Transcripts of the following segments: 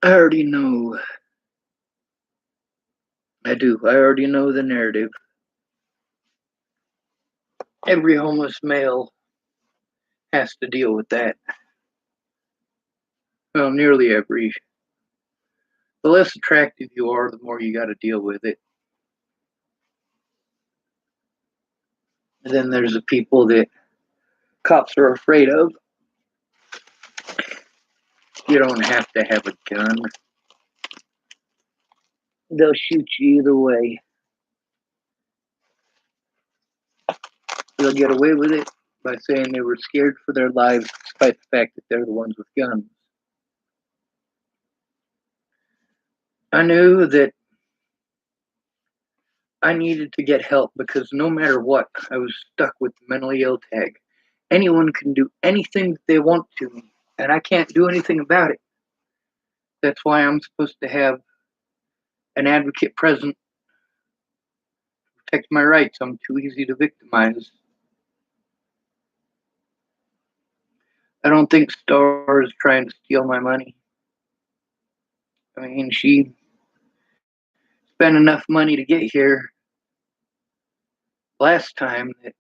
I already know. I do. I already know the narrative. Every homeless male has to deal with that. Well, nearly every. The less attractive you are, the more you got to deal with it. And then there's the people that cops are afraid of. You don't have to have a gun. They'll shoot you either way. They'll get away with it by saying they were scared for their lives despite the fact that they're the ones with guns. I knew that I needed to get help because no matter what, I was stuck with the mentally ill tag. Anyone can do anything that they want to me, and I can't do anything about it. That's why I'm supposed to have an advocate present to protect my rights. I'm too easy to victimize. I don't think Star is trying to steal my money. I mean, she spent enough money to get here last time that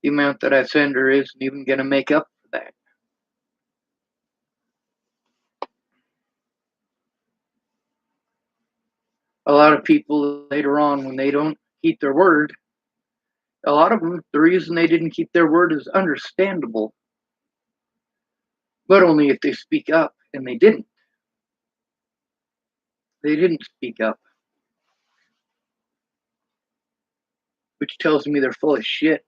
the amount that I send her isn't even going to make up for that. A lot of people later on, when they don't keep their word, a lot of them, the reason they didn't keep their word is understandable, but only if they speak up, and they didn't. They didn't speak up, which tells me they're full of shit.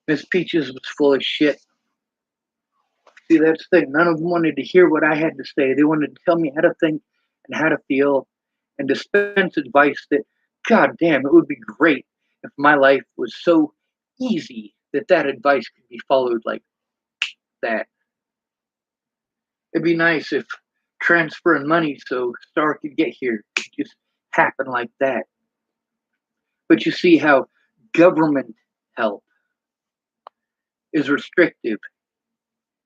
Miss Peaches was full of shit. See, that's the thing. None of them wanted to hear what I had to say. They wanted to tell me how to think and how to feel and dispense advice that, god damn, it would be great if my life was so easy that that advice could be followed like that. It'd be nice if transferring money so Star could get here could just happen like that. But you see how government help is restrictive.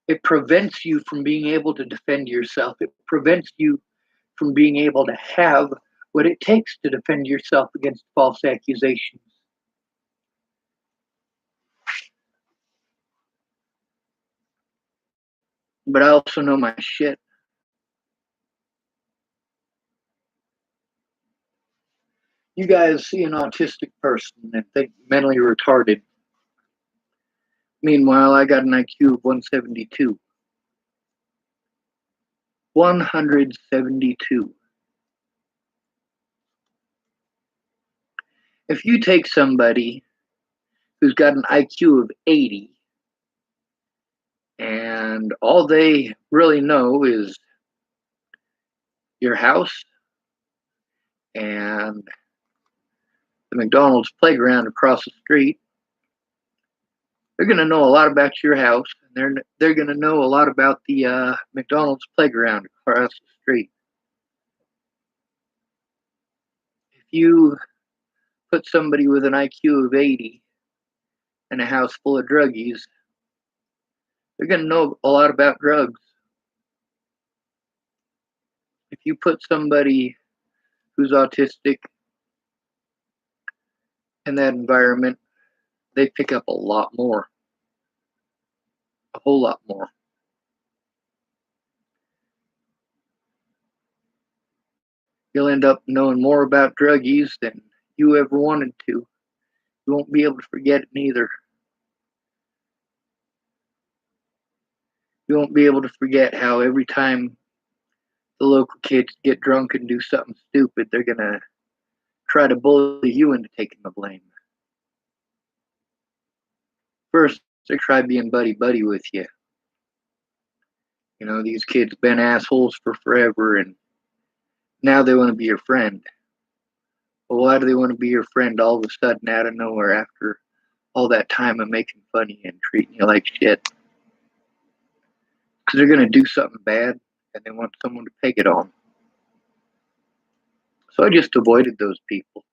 It prevents you from being able to defend yourself. It prevents you from being able to have what it takes to defend yourself against false accusations. But I also know my shit. You guys see an autistic person and think mentally retarded. Meanwhile, I got an IQ of 172. 172. If you take somebody who's got an IQ of 80 and all they really know is your house and the McDonald's playground across the street, they're going to know a lot about your house, and they're going to know a lot about the McDonald's playground across the street. If you put somebody with an IQ of 80 in a house full of druggies, they're going to know a lot about drugs. If you put somebody who's autistic in that environment, they pick up a lot more, a whole lot more. You'll end up knowing more about druggies than you ever wanted to. You won't be able to forget it neither. You won't be able to forget how every time the local kids get drunk and do something stupid, they're going to try to bully you into taking the blame. First, they try being buddy buddy with you. You know, these kids been assholes for forever, and now they want to be your friend. Well, why do they want to be your friend all of a sudden out of nowhere after all that time of making fun of you and treating you like shit? Because they're going to do something bad and they want someone to peg it on. So I just avoided those people.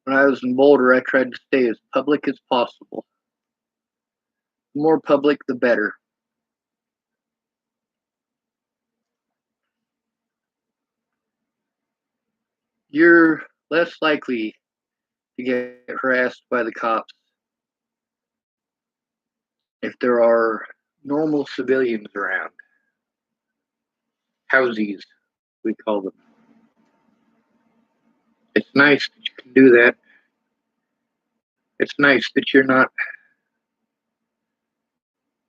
When I was in Boulder, I tried to stay as public as possible. The more public, the better. you're less likely to get harassed by the cops if there are normal civilians around. Housies, we call them. It's nice that you can do that. It's nice that you're not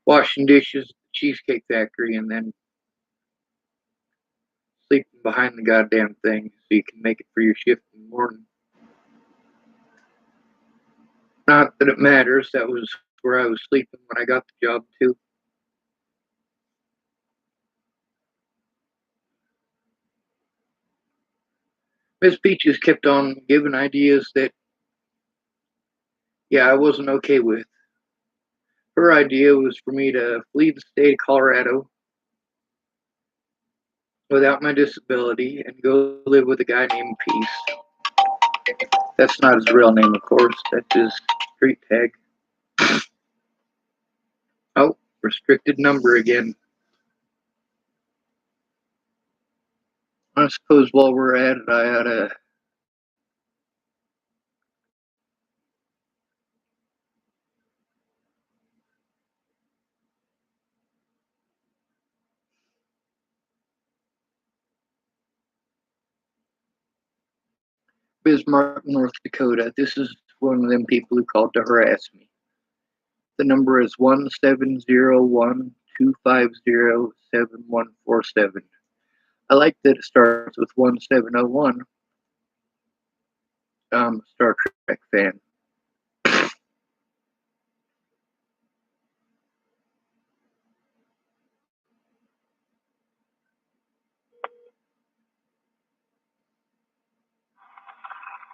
washing dishes at the Cheesecake Factory and then sleeping behind the goddamn thing so you can make it for your shift in the morning. Not that it matters. That was where I was sleeping when I got the job, too. Miss Peaches kept on giving ideas that, yeah, I wasn't okay with. Her idea was for me to flee the state of Colorado without my disability and go live with a guy named Peace. That's not his real name, of course. That's his street tag. Oh, restricted number again. I suppose while we're at it, I ought to. Bismarck, North Dakota. This is one of them people who called to harass me. The number is 1-701-250-7147. I like that it starts with 1701. I'm a Star Trek fan.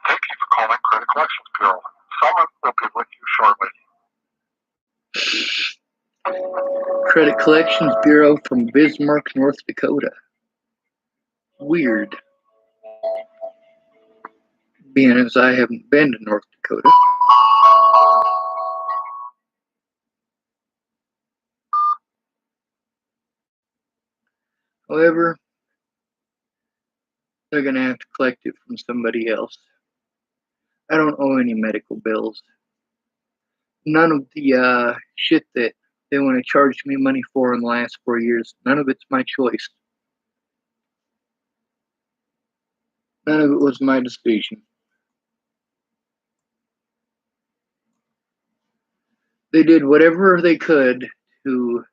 Thank you for calling Credit Collections Bureau. Someone will be with you shortly. Credit Collections Bureau from Bismarck, North Dakota. Weird. Being as I haven't been to North Dakota. However, they're going to have to collect it from somebody else. I don't owe any medical bills. None of the shit that they want to charge me money for in the last 4 years, none of it's my choice. None of it was my decision. They did whatever they could to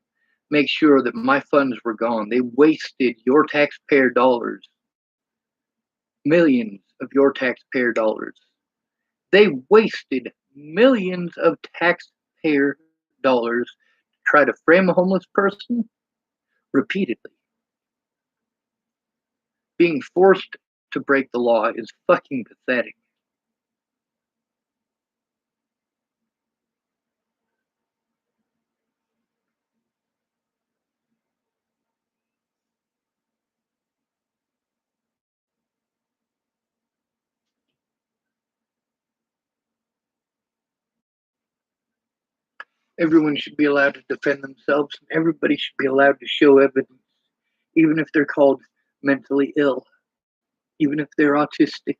make sure that my funds were gone. They wasted your taxpayer dollars, millions of your taxpayer dollars. They wasted millions of taxpayer dollars to try to frame a homeless person repeatedly. Being forced to break the law is fucking pathetic. Everyone should be allowed to defend themselves, and everybody should be allowed to show evidence, even if they're called mentally ill, even if they're autistic.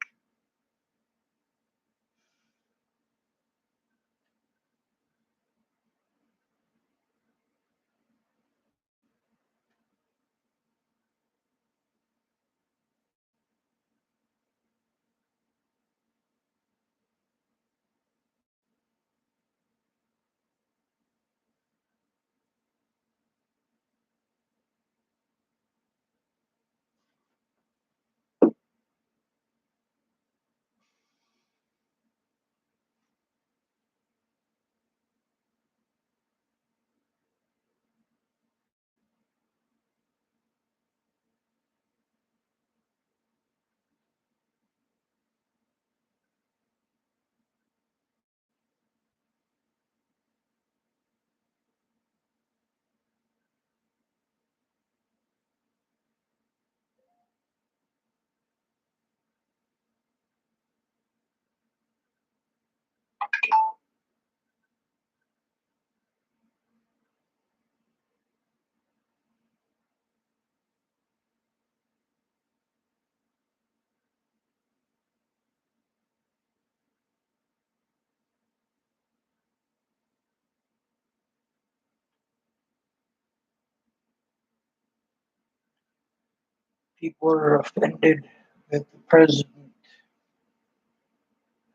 People are offended that the president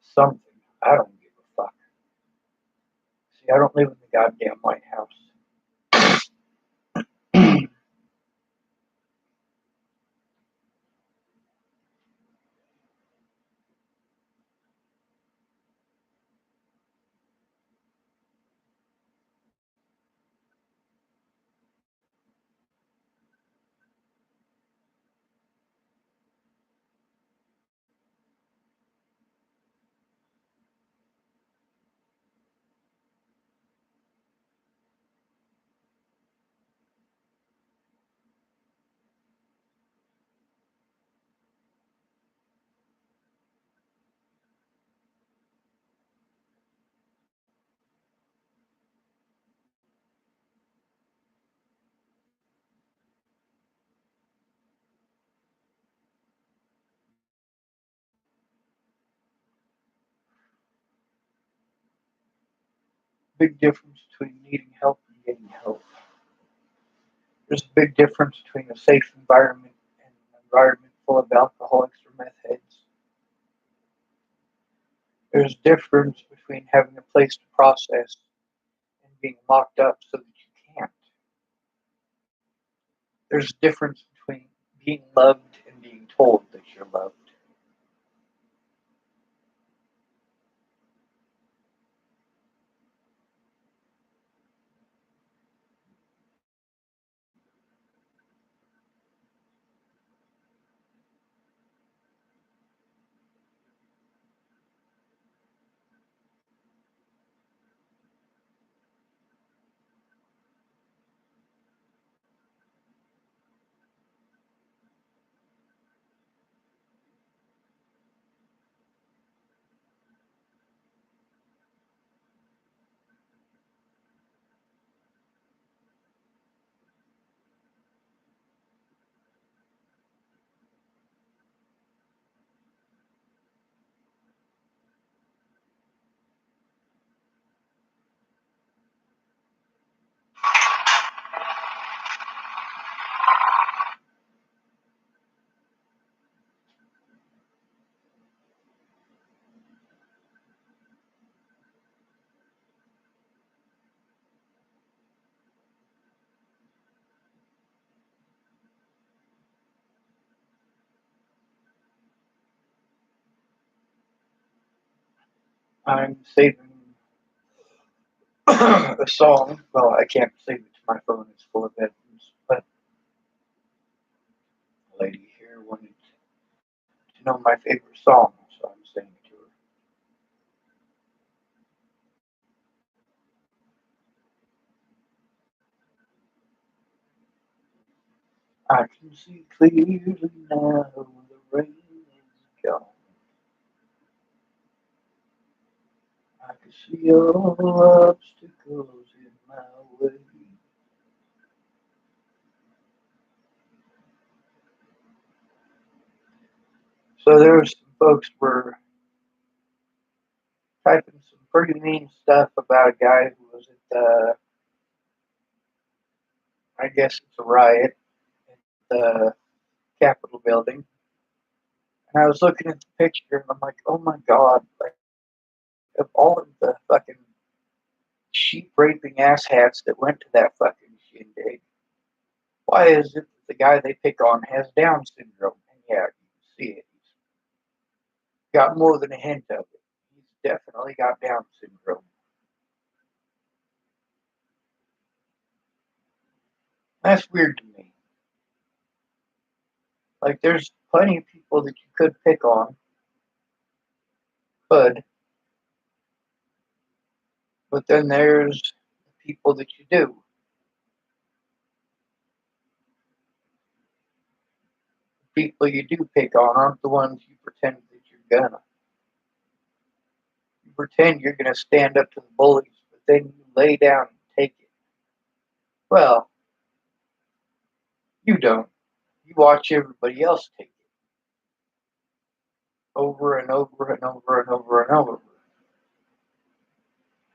something. I don't give a fuck. See, I don't live in the goddamn White House. Big difference between needing help and getting help. There's a big difference between a safe environment and an environment full of alcoholics or meth heads. There's a difference between having a place to process and being locked up so that you can't. There's a difference between being loved and being told that you're loved. I'm saving a song. Well, I can't save it to my phone, it's full of headphones. But the lady here wanted to know my favorite song, so I'm saying it to her. I can see clearly now the rain is gone. I can see all the obstacles in my way. So there was some folks were typing some pretty mean stuff about a guy who was at the, I guess it's a riot at the Capitol building. And I was looking at the picture and I'm like, oh my God, like of all of the fucking sheep raping asshats that went to that fucking shindig, why is it that the guy they pick on has Down syndrome? And yeah, you can see it. He's got more than a hint of it. He's definitely got Down syndrome. That's weird to me. Like, there's plenty of people that you could pick on, but then there's the people that you do. The people you do pick on aren't the ones you pretend that you're gonna. You pretend you're gonna stand up to the bullies, but then you lay down and take it. Well, you don't. You watch everybody else take it over and over and over and over and over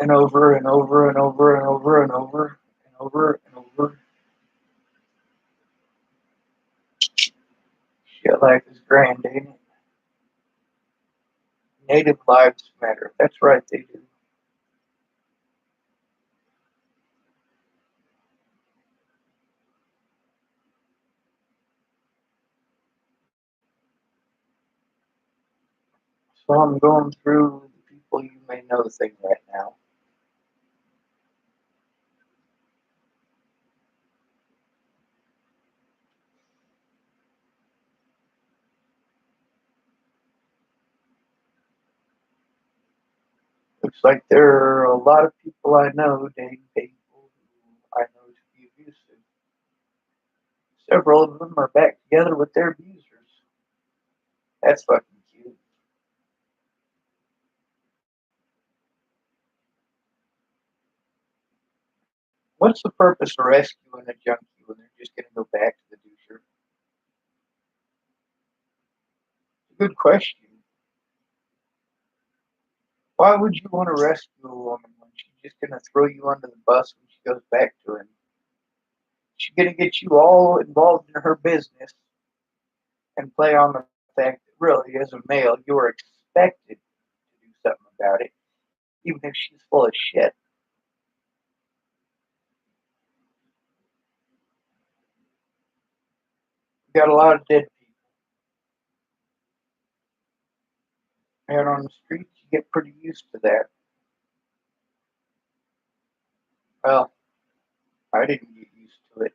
and over and over and over and over and over and over and over. That life is grand, ain't it? Native lives matter. That's right, they do. So I'm going through the people you may know thing right now. Looks like there are a lot of people I know dating people who I know to be abusive. Several of them are back together with their abusers. That's fucking cute. What's the purpose of rescuing a junkie when they're just going to go back to the doucher? Good question. Why would you want to rescue a woman when she's just going to throw you under the bus when she goes back to him? She's going to get you all involved in her business and play on the fact that really, as a male, you are expected to do something about it, even if she's full of shit. We got a lot of dead people out on the streets. You get pretty used to that. Well, I didn't get used to it.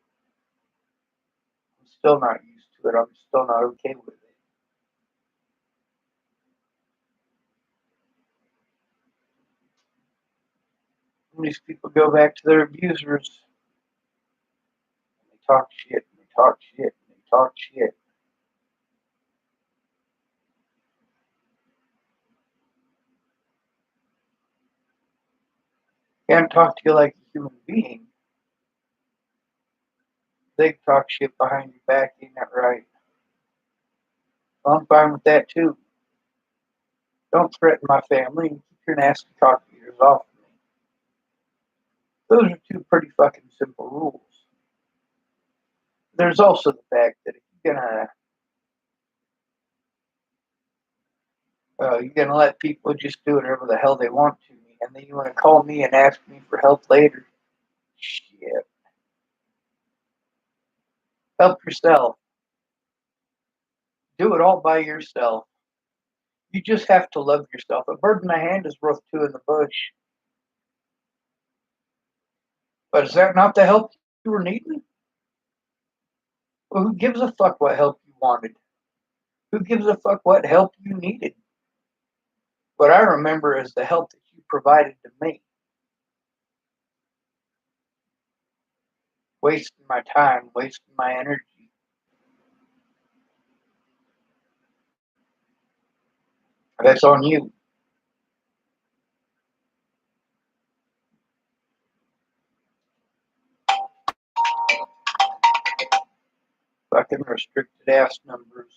I'm still not used to it. I'm still not okay with it. When these people go back to their abusers, and they talk shit, and they talk shit, and they talk shit. Can't talk to you like a human being. They talk shit behind your back, ain't that right? Well, I'm fine with that too. Don't threaten my family and keep your nasty cock eaters off of me. Those are two pretty fucking simple rules. There's also the fact that if you're gonna let people just do whatever the hell they want to me, and then you want to call me and ask me for help later. Shit. Help yourself. Do it all by yourself. You just have to love yourself. A bird in the hand is worth two in the bush. But is that not the help you were needing? Well, who gives a fuck what help you wanted? Who gives a fuck what help you needed? What I remember is the help that you provided to me. Wasting my time, wasting my energy. That's on you. Fucking restricted ass numbers.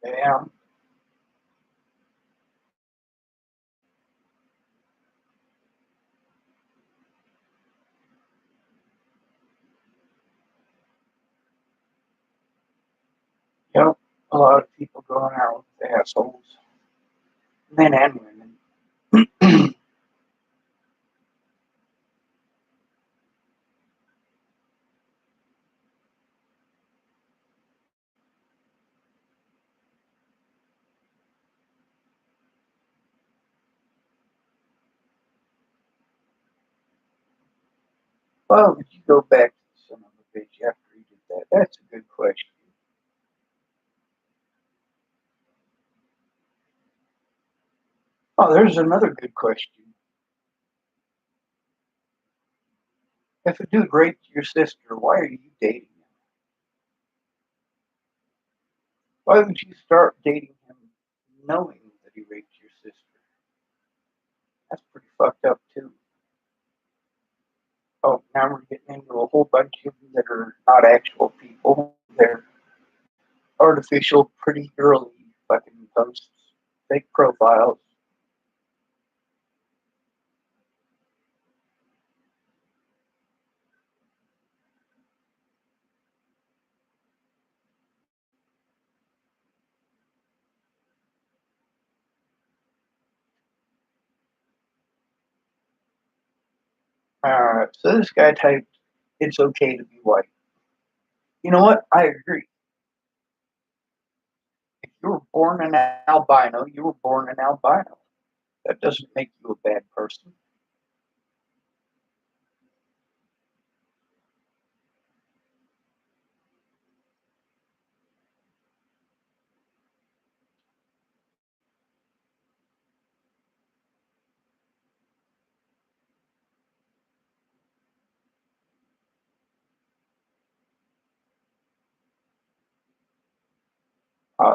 Damn. Yep. A lot of people going out with assholes. Men and women. Why would you go back to the son of a bitch after he did that? That's a good question. Oh, there's another good question. If a dude raped your sister, why are you dating him? Why would you start dating him knowing that he raped your That's pretty fucked up too. Oh, now we're getting into a whole bunch of them that are not actual people. They're artificial, pretty girly fucking posts, fake profiles. Alright, so this guy typed, "It's okay to be white." You know what? I agree. If you were born an albino, you were born an albino. That doesn't make you a bad person.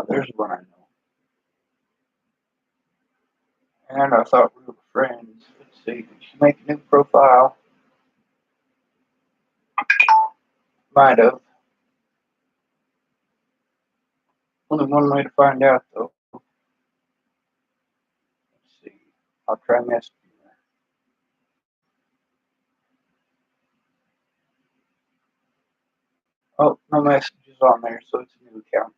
There's one I know. And I thought we were friends. Let's see, did she make a new profile? Might have. Only one way to find out, though. Let's see. I'll try messaging her. Oh, no messages on there, so it's a new account.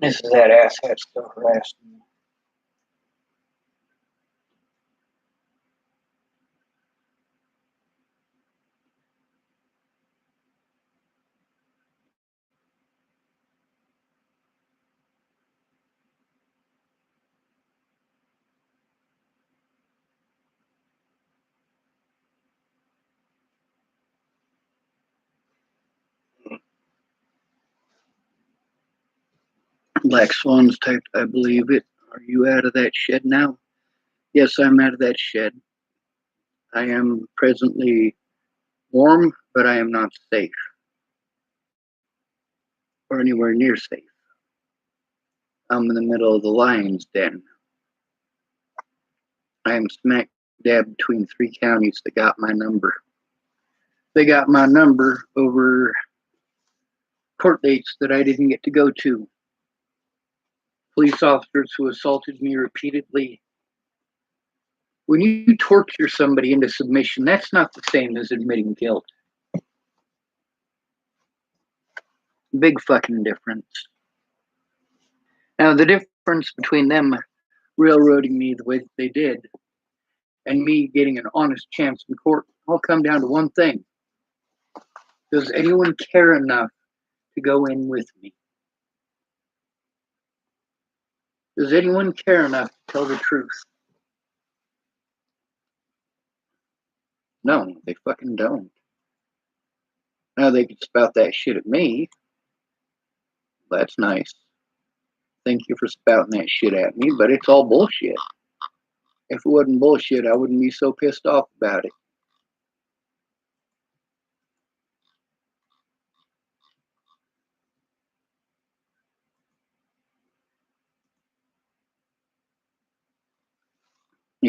This is that asshat still harassing me. Black Swans typed, "I believe it. Are you out of that shed now?" Yes, I'm out of that shed. I am presently warm, but I am not safe. Or anywhere near safe. I'm in the middle of the lion's den. I am smack dab between three counties that got my number. They got my number over court dates that I didn't get to go to. Police officers who assaulted me repeatedly. When you torture somebody into submission, that's not the same as admitting guilt. Big fucking difference. Now, the difference between them railroading me the way that they did and me getting an honest chance in court all come down to one thing. Does anyone care enough to go in with me? Does anyone care enough to tell the truth? No, they fucking don't. Now they could spout that shit at me. That's nice. Thank you for spouting that shit at me, but it's all bullshit. If it wasn't bullshit, I wouldn't be so pissed off about it.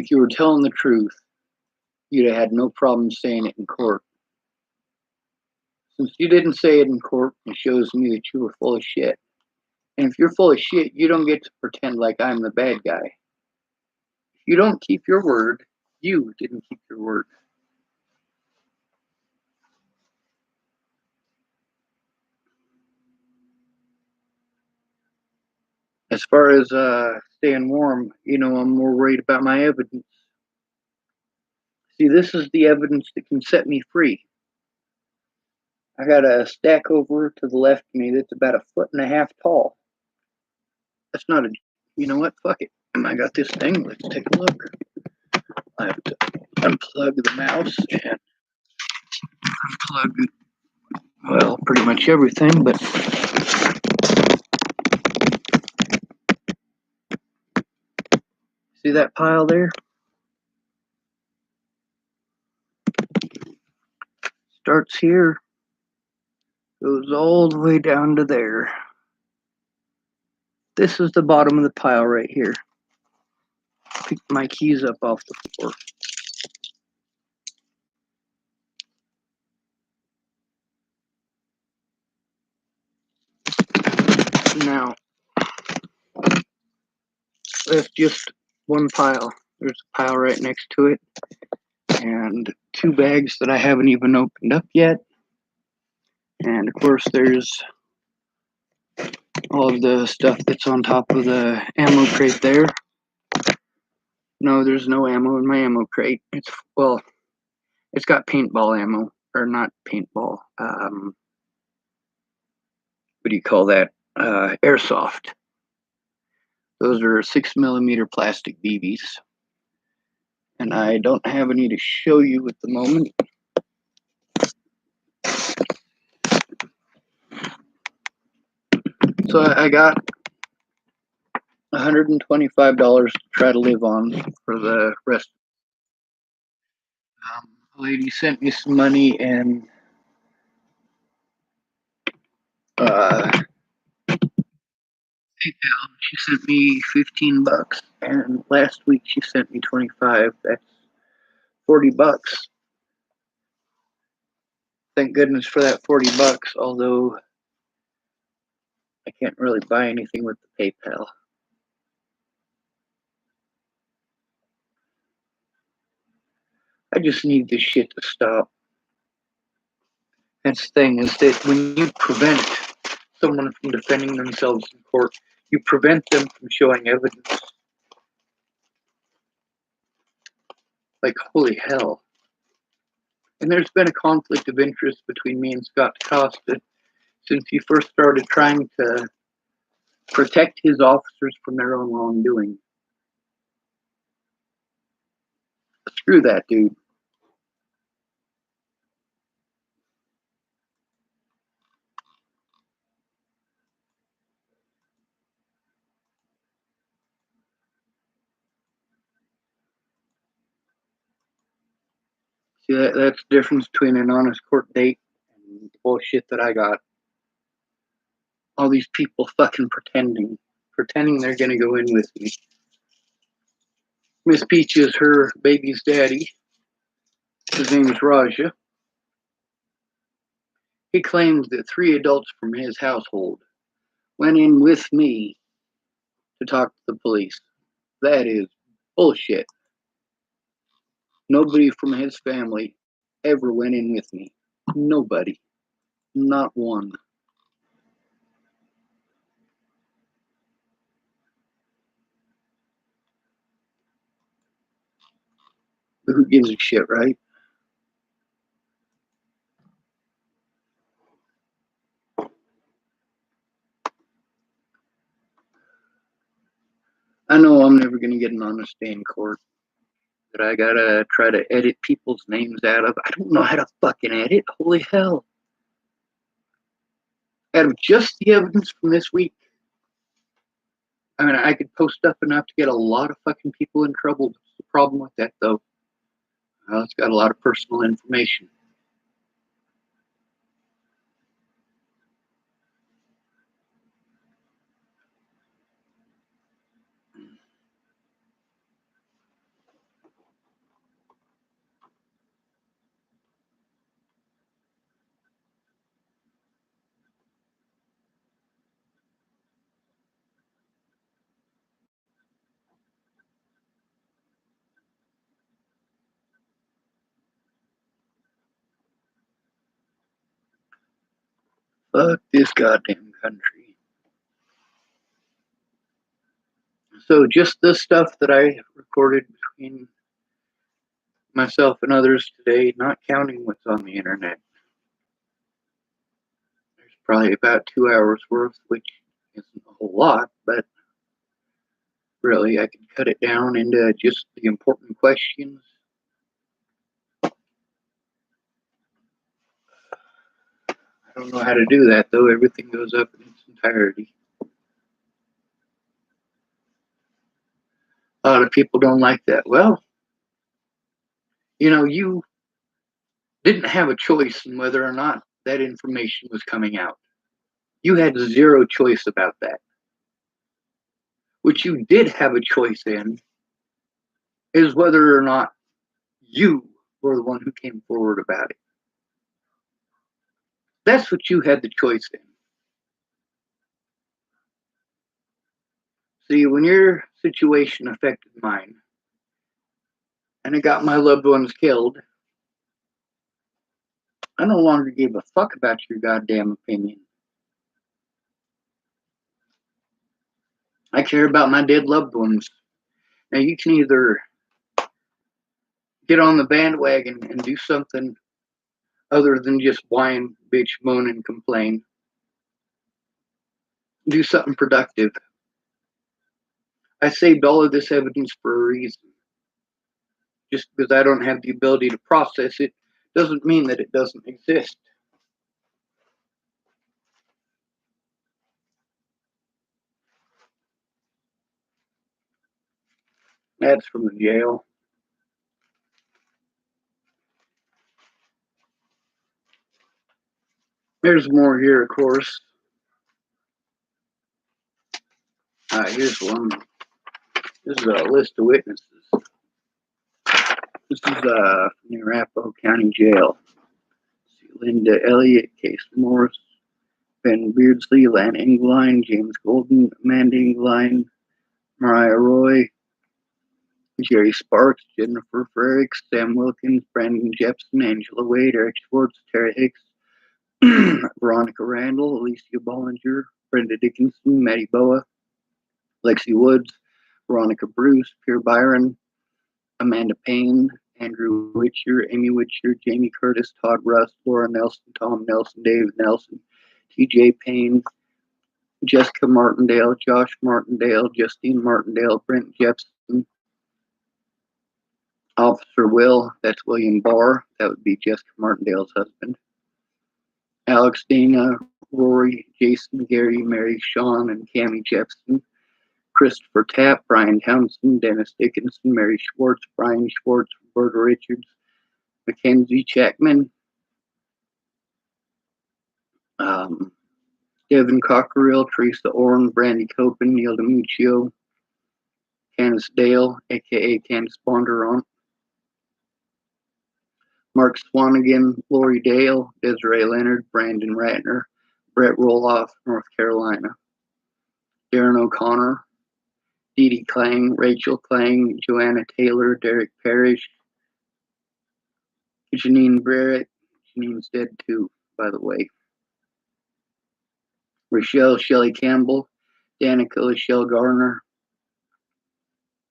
If you were telling the truth, you'd have had no problem saying it in court. Since you didn't say it in court, it shows me that you were full of shit. And if you're full of shit, you don't get to pretend like I'm the bad guy. If you don't keep your word, you didn't keep your word. As far as staying warm, I'm more worried about my evidence. See, this is the evidence that can set me free. I got a stack over to the left of me that's about 1.5 feet tall. That's not a, you know what? Fuck it. I got this thing. Let's take a look. I have to unplug the mouse and unplug, well, pretty much everything, but see that pile there? Starts here, goes all the way down to there. This is the bottom of the pile right here. Pick my keys up off the floor. Now, that's just one pile. There's a pile right next to it, and 2 bags that I haven't even opened up yet. And of course, there's all of the stuff that's on top of the ammo crate there. No, there's no ammo in my ammo crate. It's got paintball ammo, or not paintball. What do you call that? Airsoft. Those are 6mm plastic BBs, and I don't have any to show you at the moment. So I got $125 to try to live on for the rest. A lady sent me some money, and PayPal. She sent me $15, and last week she sent me 25. That's $40. Thank goodness for that $40. Although I can't really buy anything with the PayPal. I just need this shit to stop. That's the thing, is that when you prevent someone from defending themselves in court, you prevent them from showing evidence. Like, holy hell. And there's been a conflict of interest between me and Scott DeCosta since he first started trying to protect his officers from their own wrongdoing. Screw that dude. See, that's the difference between an honest court date and the bullshit that I got. All these people fucking pretending they're gonna go in with me. Miss Peach is her baby's daddy. His name is Raja. He claims that 3 adults from his household went in with me to talk to the police. That is bullshit. Nobody from his family ever went in with me. Nobody. Not one. But who gives a shit, right? I know I'm never going to get an honest day in court. That I gotta try to edit people's names out of. I don't know how to fucking edit. Holy hell. Out of just the evidence from this week, I mean, I could post up enough to get a lot of fucking people in trouble. What's the problem with that, though? Well, it's got a lot of personal information. Fuck this goddamn country. So just the stuff that I recorded between myself and others today, not counting what's on the internet. There's probably about 2 hours worth, which isn't a whole lot, but really I could cut it down into just the important questions. I don't know how to do that though. Everything goes up in its entirety. A lot of people don't like that. Well, you didn't have a choice in whether or not that information was coming out. You had zero choice about that. What you did have a choice in is whether or not you were the one who came forward about it. That's what you had the choice in. See, when your situation affected mine and it got my loved ones killed, I no longer gave a fuck about your goddamn opinion. I care about my dead loved ones. Now, you can either get on the bandwagon and do something other than just whine, bitch, moan, and complain. Do something productive. I saved all of this evidence for a reason. Just because I don't have the ability to process it doesn't mean that it doesn't exist. That's from the jail. There's more here, of course. Here's one. This is a list of witnesses. This is from the Arapahoe County Jail. Linda Elliott, Case Morris, Ben Beardsley, Lan Engeline, James Golden, Amanda Engeline, Mariah Roy, Jerry Sparks, Jennifer Frericks, Sam Wilkins, Brandon Jepson, Angela Wade, Eric Schwartz, Tara Hicks, Veronica Randall, Alicia Bollinger, Brenda Dickinson, Maddie Boa, Lexi Woods, Veronica Bruce, Pierre Byron, Amanda Payne, Andrew Witcher, Amy Witcher, Jamie Curtis, Todd Rust, Laura Nelson, Tom Nelson, David Nelson, TJ Payne, Jessica Martindale, Josh Martindale, Justine Martindale, Brent Jepson, Officer Will, that's William Barr, that would be Jessica Martindale's husband, Alex Dana, Rory, Jason, Gary, Mary, Sean, and Cammie Jepson, Christopher Tapp, Brian Townsend, Dennis Dickinson, Mary Schwartz, Brian Schwartz, Roberta Richards, Mackenzie Chapman, Devin Cockerill, Teresa Orrin, Brandy Copen, Neil DiMuccio, Candace Dale, aka Candace Bondurant, Mark Swanigan, Lori Dale, Desiree Leonard, Brandon Ratner, Brett Roloff, North Carolina, Darren O'Connor, Dee Dee Klang, Rachel Klang, Joanna Taylor, Derek Parrish, Janine Barrett. Janine's dead too, by the way. Rochelle Shelley Campbell, Danica Lachelle Garner,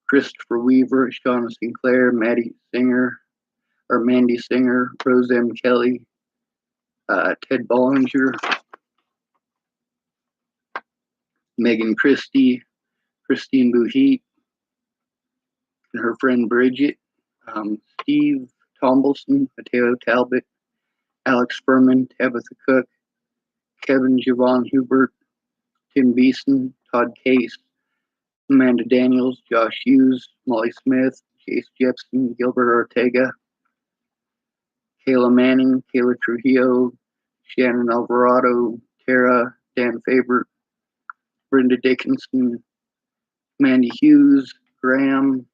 Christopher Weaver, Shauna Sinclair, Mandy Singer, Rose M. Kelly, Ted Bollinger, Megan Christie, Christine Buheat, and her friend Bridget, Steve Tombleson, Mateo Talbot, Alex Furman, Tabitha Cook, Kevin Javon Hubert, Tim Beeson, Todd Case, Amanda Daniels, Josh Hughes, Molly Smith, Chase Jepson, Gilbert Ortega, Kayla Manning, Kayla Trujillo, Shannon Alvarado, Tara, Dan Faber, Brenda Dickinson, Mandy Hughes, Graham,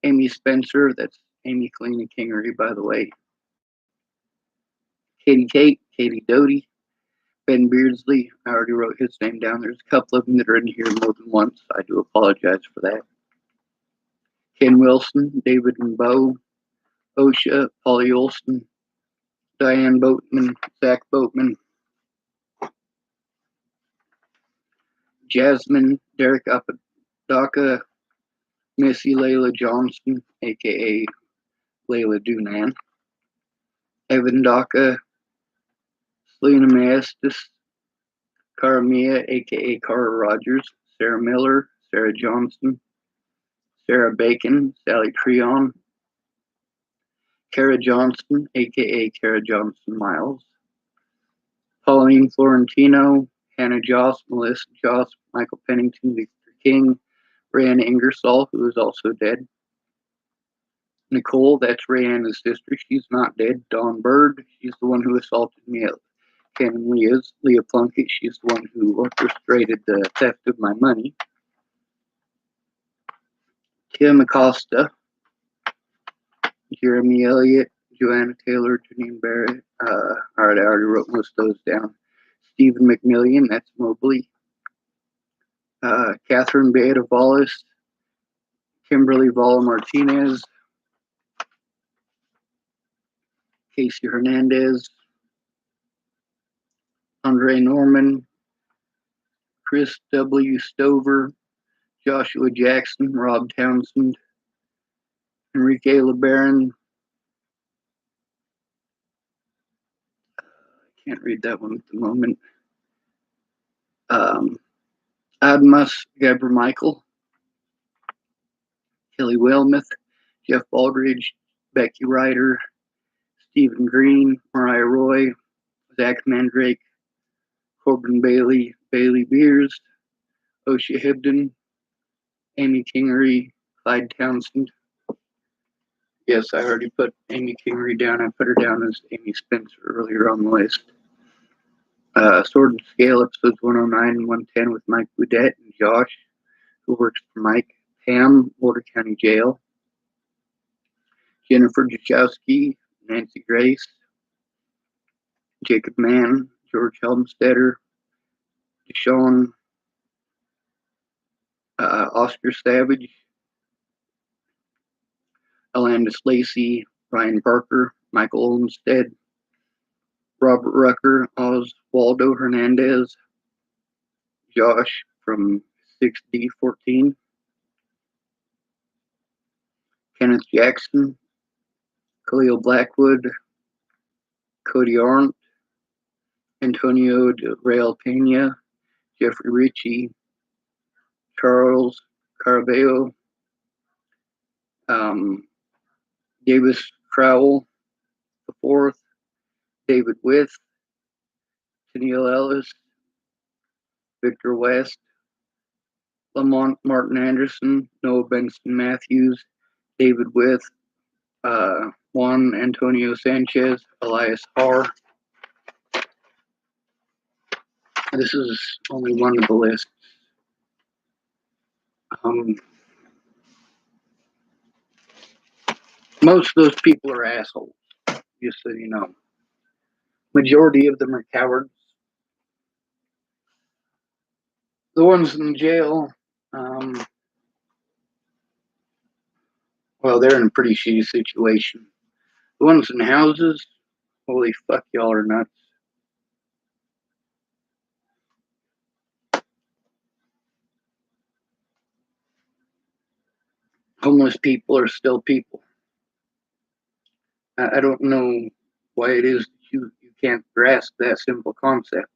Amy Spencer, that's Amy Kalina Kingery, by the way, Katie Kate, Katie Doty, Ben Beardsley, I already wrote his name down. There's a couple of them that are in here more than once. I do apologize for that. Ken Wilson, David and Bo, OSHA, Polly Olson, Diane Boatman, Zach Boatman, Jasmine Derek Apodaca, Missy Layla Johnson, aka Layla Dunan, Evan Daca, Selena Maestas, Cara Mia, aka Cara Rogers, Sarah Miller, Sarah Johnson, Sarah Bacon, Sally Treon, Kara Johnston, aka Kara Johnson Miles, Pauline Florentino, Hannah Joss, Melissa Joss, Michael Pennington, Victor King, Rayanne Ingersoll, who is also dead. Nicole, that's Rayanne's sister. She's not dead. Dawn Bird, she's the one who assaulted me at Canon Leah's. Leah Plunkett, she's the one who orchestrated the theft of my money. Kim Acosta, Jeremy Elliott, Joanna Taylor, Janine Barrett. All right, I already wrote most of those down. Stephen McMillian, that's Mobley. Catherine Beata Vallis, Kimberly Vala Martinez, Casey Hernandez, Andre Norman, Chris W. Stover, Joshua Jackson, Rob Townsend, Enrique LeBaron. I can't read that one at the moment. Admas Gabor Michael, Kelly Wellmuth, Jeff Baldridge, Becky Ryder, Stephen Green, Mariah Roy, Zach Mandrake, Corbin Bailey, Bailey Beers, Osha Hibden, Amy Kingery, Clyde Townsend. Yes, I already put Amy Kingery down. I put her down as Amy Spencer earlier on the list. Sword and Scale episodes 109 and 110 with Mike Boudet and Josh, who works for Mike. Pam, Boulder County Jail. Jennifer Jachowski, Nancy Grace, Jacob Mann, George Helmstetter, Deshaun, Oscar Savage, Alandis Lacey, Ryan Parker, Michael Olmstead, Robert Rucker, Oswaldo Hernandez, Josh from 6D14, Kenneth Jackson, Khalil Blackwood, Cody Arndt, Antonio de Real Pena, Jeffrey Ritchie, Charles Carabeo, Davis Crowell the fourth, David With, Tennille Ellis, Victor West, Lamont Martin Anderson, Noah Benson Matthews, David With, Juan Antonio Sanchez, Elias Harr. This is only one of the lists. Most of those people are assholes, just so you know. Majority of them are cowards. The ones in jail, well, they're in a pretty shitty situation. The ones in houses, holy fuck, y'all are nuts. Homeless people are still people. I don't know why it is that you can't grasp that simple concept.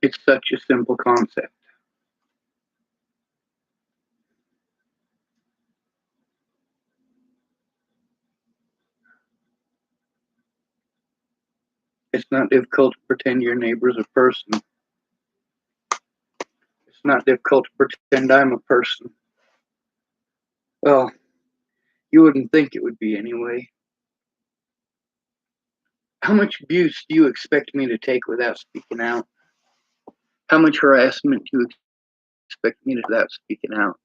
It's such a simple concept. It's not difficult to pretend your neighbor's a person. It's not difficult to pretend I'm a person. Well, you wouldn't think it would be anyway. How much abuse do you expect me to take without speaking out? How much harassment do you expect me to without speaking out?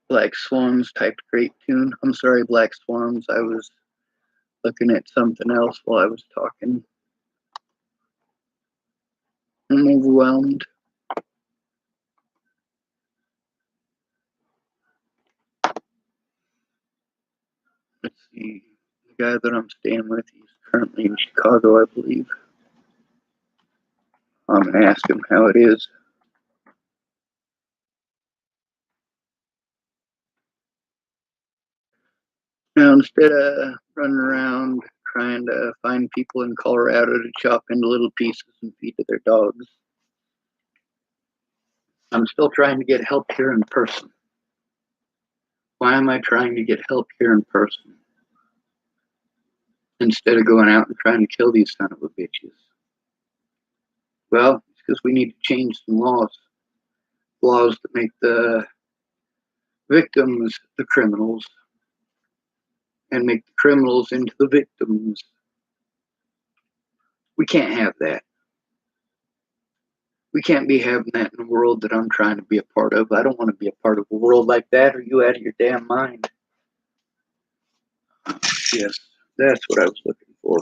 Black Swans typed great tune. I'm sorry, Black Swans. I was looking at something else while I was talking. I'm overwhelmed. guy that I'm staying with, he's currently in Chicago, I believe. I'm going to ask him how it is. Now, instead of running around trying to find people in Colorado to chop into little pieces and feed to their dogs, I'm still trying to get help here in person. Why am I trying to get help here in person instead of going out and trying to kill these son of a bitches? Well, it's because we need to change some laws that make the victims the criminals and make the criminals into the victims. We can't have that. We can't be having that in a world that I'm trying to be a part of. I don't want to be a part of a world like that. Are you out of your damn mind? Yes, that's what I was looking for.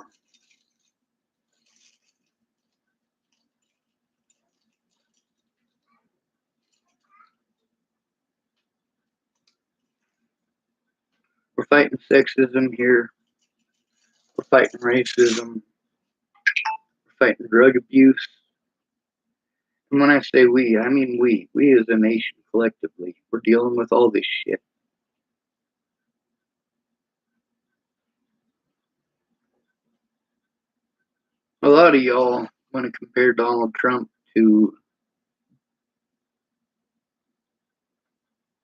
We're fighting sexism here. We're fighting racism. We're fighting drug abuse. And when I say we, I mean we. We as a nation collectively. We're dealing with all this shit. A lot of y'all want to compare Donald Trump to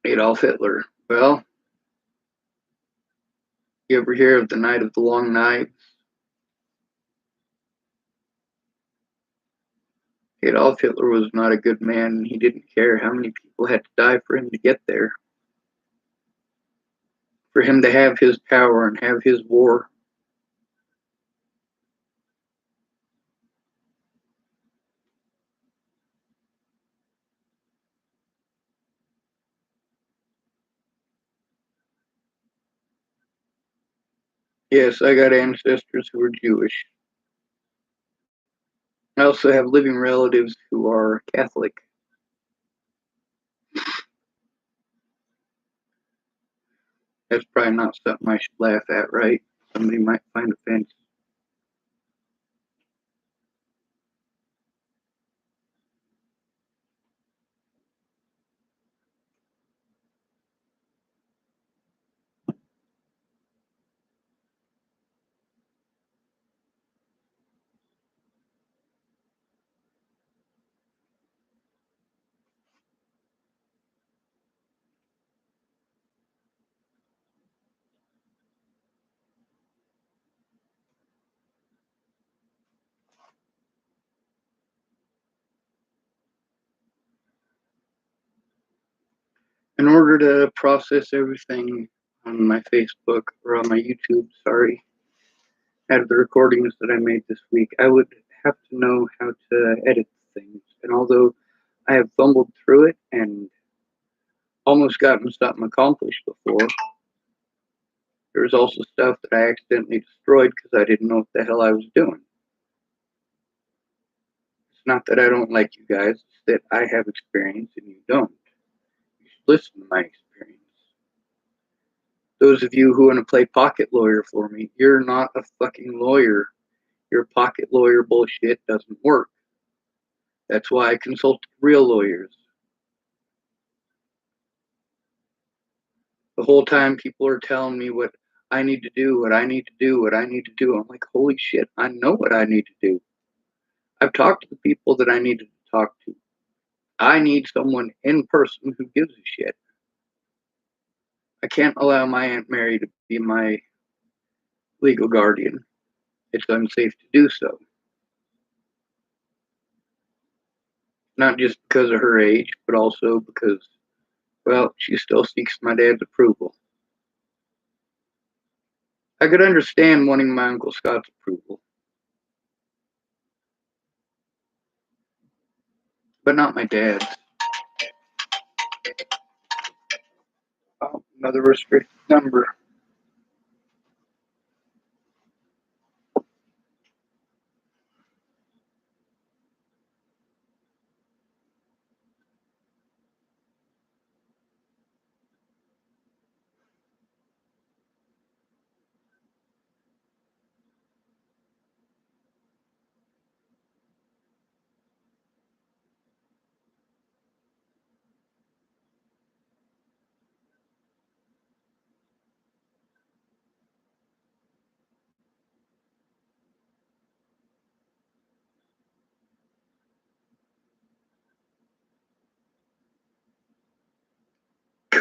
Adolf Hitler. Well, you ever hear of the Night of the Long Knives? Adolf Hitler was not a good man. He didn't care how many people had to die for him to get there. For him to have his power and have his war. Yes, I got ancestors who are Jewish. I also have living relatives who are Catholic. That's probably not something I should laugh at, right? Somebody might find offense. In order to process everything on my Facebook or on my YouTube, out of the recordings that I made this week, I would have to know how to edit things. And although I have fumbled through it and almost gotten something accomplished before, there's also stuff that I accidentally destroyed because I didn't know what the hell I was doing. It's not that I don't like you guys, it's that I have experience and you don't. You should listen to my experience. Those of you who want to play pocket lawyer for me, you're not a fucking lawyer. Your pocket lawyer bullshit doesn't work. That's why I consulted real lawyers. The whole time people are telling me what I need to do, what I need to do, what I need to do. I'm like, holy shit, I know what I need to do. I've talked to the people that I needed to talk to. I need someone in person who gives a shit. I can't allow my Aunt Mary to be my legal guardian. It's unsafe to do so. Not just because of her age, but also because, well, she still seeks my dad's approval. I could understand wanting my Uncle Scott's approval, but not my dad's. Oh, another restricted number.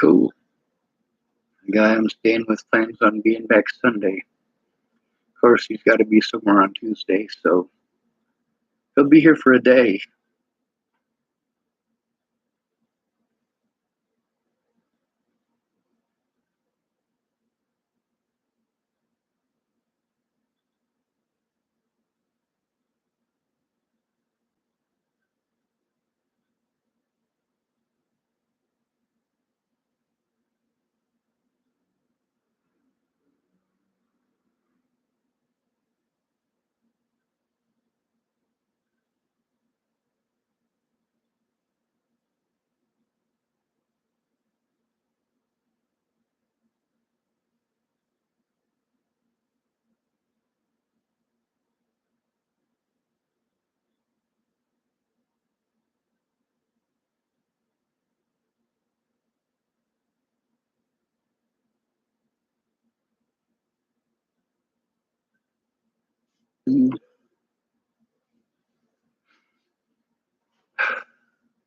Cool. The guy I'm staying with plans on being back Sunday. Of course, he's got to be somewhere on Tuesday, so he'll be here for a day.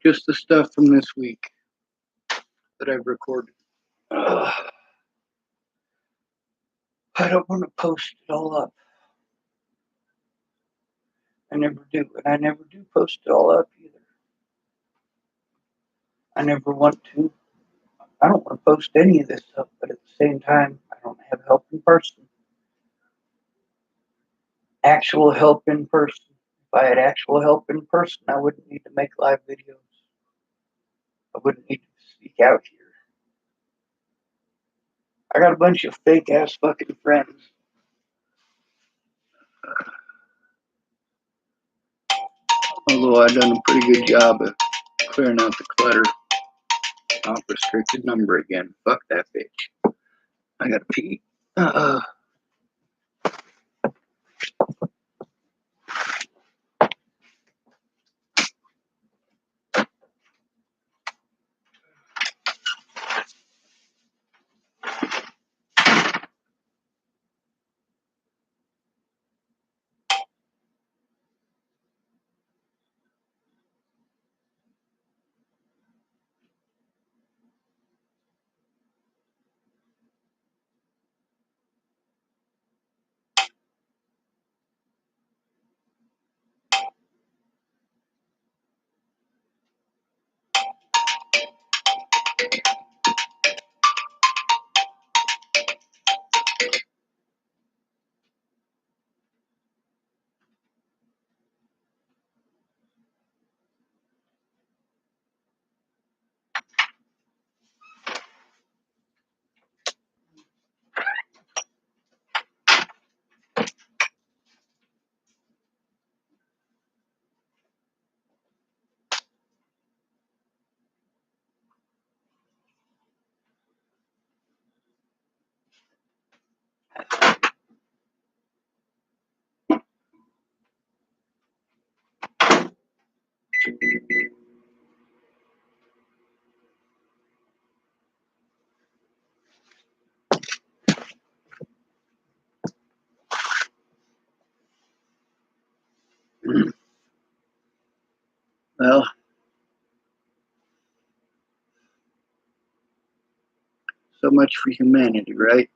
Just the stuff from this week that I've recorded. I don't want to post it all up. I never do, and I never do post it all up either. I never want to. I don't want to post any of this stuff, but at the same time, I don't have help in person. Actual help in person. If I had actual help in person, I wouldn't need to make live videos. I wouldn't need to speak out here. I got a bunch of fake ass fucking friends. Although I've done a pretty good job of clearing out the clutter. Off restricted number again. Fuck that bitch. I gotta pee. Well, so much for humanity, right?